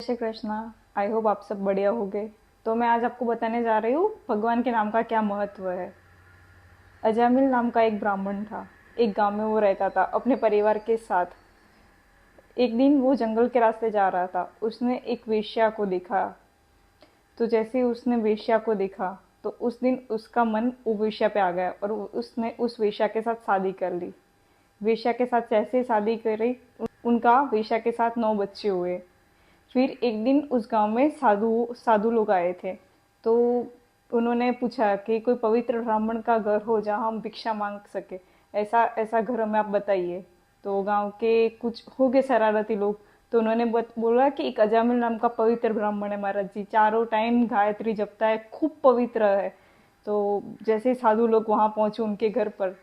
Shri Krishna. I hope आप सब बढ़िया होंगे। तो मैं आज आपको बताने जा रही हूँ भगवान के नाम का क्या महत्व है। अजामिल नाम का एक ब्राह्मण था। एक गांव में वो रहता था अपने परिवार के साथ। एक दिन वो जंगल के रास्ते जा रहा था, उसने एक वेश्या को देखा। तो जैसे ही उसने वेश्या को देखा तो उस दिन उसका मन वो वेश्या पे आ गया और उसने उस वेश्या के साथ शादी कर ली। वेश्या के साथ जैसे ही शादी करी, उनका वेश्या के साथ 9 बच्चे हुए। फिर एक दिन उस गांव में साधु साधु लोग आए थे। तो उन्होंने पूछा कि कोई पवित्र ब्राह्मण का घर हो जहाँ हम भिक्षा मांग सके, ऐसा ऐसा घर हमें आप बताइए। तो गांव के कुछ हो गए शरारती लोग। तो उन्होंने बोला कि एक अजामिल नाम का पवित्र ब्राह्मण है महाराज जी, चारों टाइम गायत्री जपता है, खूब पवित्र है। तो जैसे ही साधु लोग वहां पहुंचे उनके घर पर,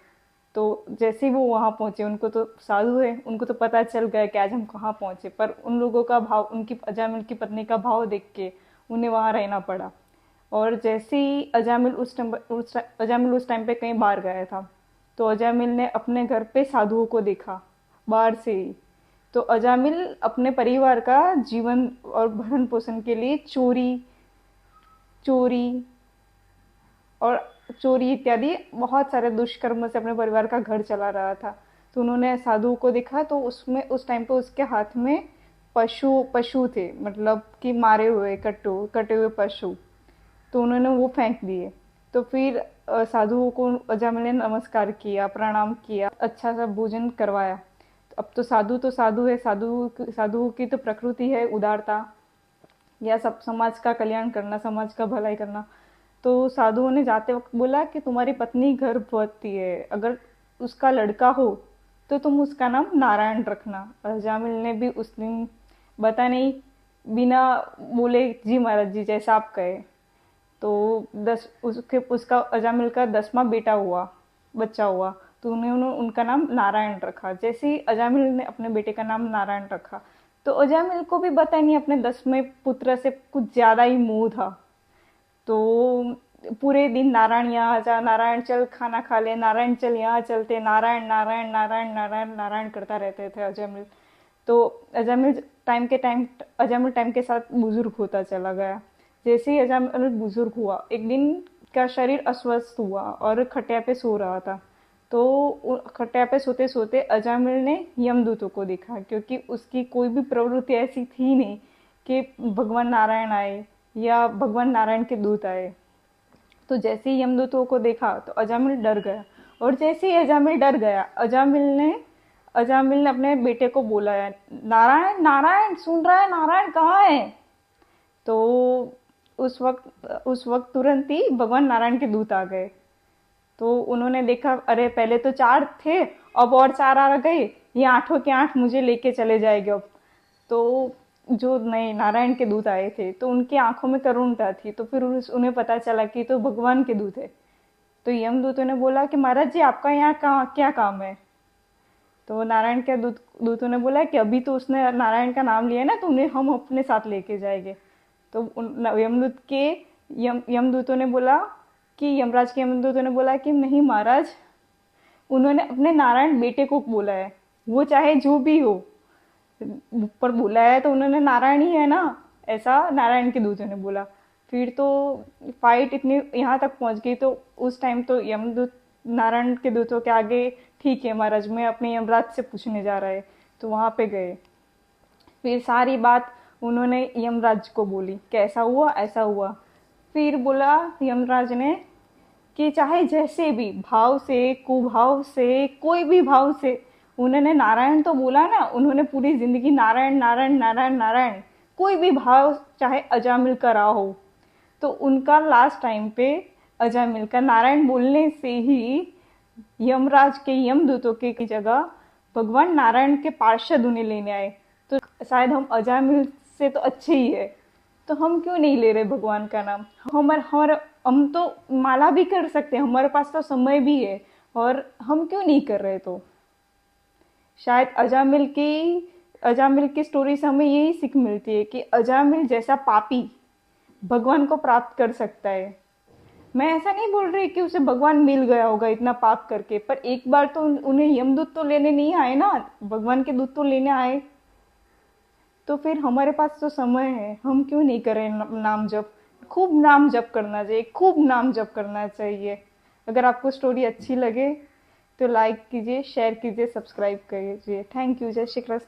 तो जैसे ही वो वहां पहुंचे, उनको तो साधु है, उनको तो पता चल गया कि आज हम कहाँ पहुंचे। पर उन लोगों का भाव, उनकी अजामिल की पत्नी का भाव देख के उन्हें वहां रहना पड़ा। और जैसे ही अजामिल उस टाइम पे कहीं बाहर गया था, तो अजामिल ने अपने घर पे साधुओं को देखा बाहर से ही। तो अजामिल अपने परिवार का जीवन और भरण पोषण के लिए चोरी चोरी और चोरी इत्यादि बहुत सारे दुष्कर्म से अपने परिवार का घर चला रहा था। तो उन्होंने साधु को देखा, तो उसमें उस टाइम पे उसके हाथ में पशु पशु थे, मतलब कि मारे हुए कटे हुए पशु। तो उन्होंने वो फेंक दिए। तो फिर साधुओं को अजामिल ने नमस्कार किया, प्रणाम किया, अच्छा सा भोजन करवाया। अब तो साधु है, साधु की तो प्रकृति है उदारता, या सब समाज का कल्याण करना, समाज का भलाई करना। तो साधुओं ने जाते वक्त बोला कि तुम्हारी पत्नी गर्भवती है, अगर उसका लड़का हो तो तुम उसका नाम नारायण रखना। अजामिल ने भी उस दिन बता नहीं, बिना बोले जी महाराज जी जैसा आप कहे। तो उसका अजामिल का 10वां बेटा हुआ, बच्चा हुआ। तो उन्होंने उनका नाम नारायण रखा। जैसे ही अजामिल ने अपने बेटे का नाम नारायण रखा, तो अजामिल को भी पता नहीं अपने 10वें पुत्र से कुछ ज्यादा ही मोह था। तो पूरे दिन नारायण यहाँ जा, नारायण चल खाना खा ले, नारायण चल यहाँ चलते, नारायण नारायण नारायण नारायण नारायण करता रहते थे अजामिल। तो अजामिल टाइम के साथ बुजुर्ग होता चला गया। जैसे ही अजामिल बुजुर्ग हुआ, एक दिन का शरीर अस्वस्थ हुआ और खटिया पे सो रहा था। तो खटिया पे सोते सोते अजामिल ने यमदूतों को देखा, क्योंकि उसकी कोई भी प्रवृत्ति ऐसी थी नहीं कि भगवान नारायण आए या भगवान नारायण के दूत आए। तो जैसे ही यमदूतों को देखा तो अजामिल डर गया। और जैसे ही अजामिल डर गया, अजामिल ने अपने बेटे को बोला है, नारायण नारायण सुन रहा है, नारायण कहाँ है। तो उस वक्त तुरंत ही भगवान नारायण के दूत आ गए। तो उन्होंने देखा, अरे पहले तो 4 थे, अब और 4 आ गए, ये आठों के 8 मुझे लेके चले जाएंगे अब। तो जो नए नारायण के दूत आए थे, तो उनकी आंखों में करुणता थी। तो फिर उन्हें पता चला कि तो भगवान के दूत है। तो यमदूतों ने बोला कि महाराज जी आपका यहाँ क्या काम है। तो नारायण के दूतों ने बोला कि अभी तो उसने नारायण का नाम लिया ना, तो उन्हें हम अपने साथ लेके जाएंगे। तो यमदूतों ने बोला कि यमराज के यमदूतों ने बोला कि नहीं महाराज, उन्होंने अपने नारायण बेटे को बोला है, वो चाहे जो भी हो, पर बोला है तो उन्होंने नारायण ही है ना, ऐसा नारायण के दूतों ने बोला। फिर तो फाइट इतनी यहाँ तक पहुंच गई। तो उस टाइम तो यमदूत नारायण के दूतों के आगे, ठीक है महाराज मैं अपने यमराज से पूछने जा रहा है। तो वहां पे गए। फिर सारी बात उन्होंने यमराज को बोली, कैसा हुआ ऐसा हुआ। फिर बोला यमराज ने कि चाहे जैसे भी भाव से, कुभाव से, कोई भी भाव से, उन्होंने नारायण तो बोला ना, उन्होंने पूरी जिंदगी नारायण नारायण नारायण नारायण, कोई भी भाव चाहे अजामिल का रहा हो। तो उनका लास्ट टाइम पे अजामिल का नारायण बोलने से ही यमराज के यमदूतों के जगह भगवान नारायण के पार्षद उन्हें लेने आए। तो शायद हम अजामिल से तो अच्छे ही है, तो हम क्यों नहीं ले रहे भगवान का नाम। हम तो माला भी कर सकते हैं, हमारे पास तो समय भी है, और हम क्यों नहीं कर रहे। तो शायद अजामिल की स्टोरी से हमें यही सीख मिलती है कि अजामिल जैसा पापी भगवान को प्राप्त कर सकता है। मैं ऐसा नहीं बोल रही कि उसे भगवान मिल गया होगा इतना पाप करके, पर एक बार तो उन्हें यमदूत तो लेने नहीं आए ना, भगवान के दूत तो लेने आए। तो फिर हमारे पास तो समय है, हम क्यों नहीं करें नाम जप। खूब नाम जप करना चाहिए, खूब नाम जप करना चाहिए। अगर आपको स्टोरी अच्छी लगे तो लाइक कीजिए, शेयर कीजिए, सब्सक्राइब कीजिए। Thank you. जय श्री कृष्ण।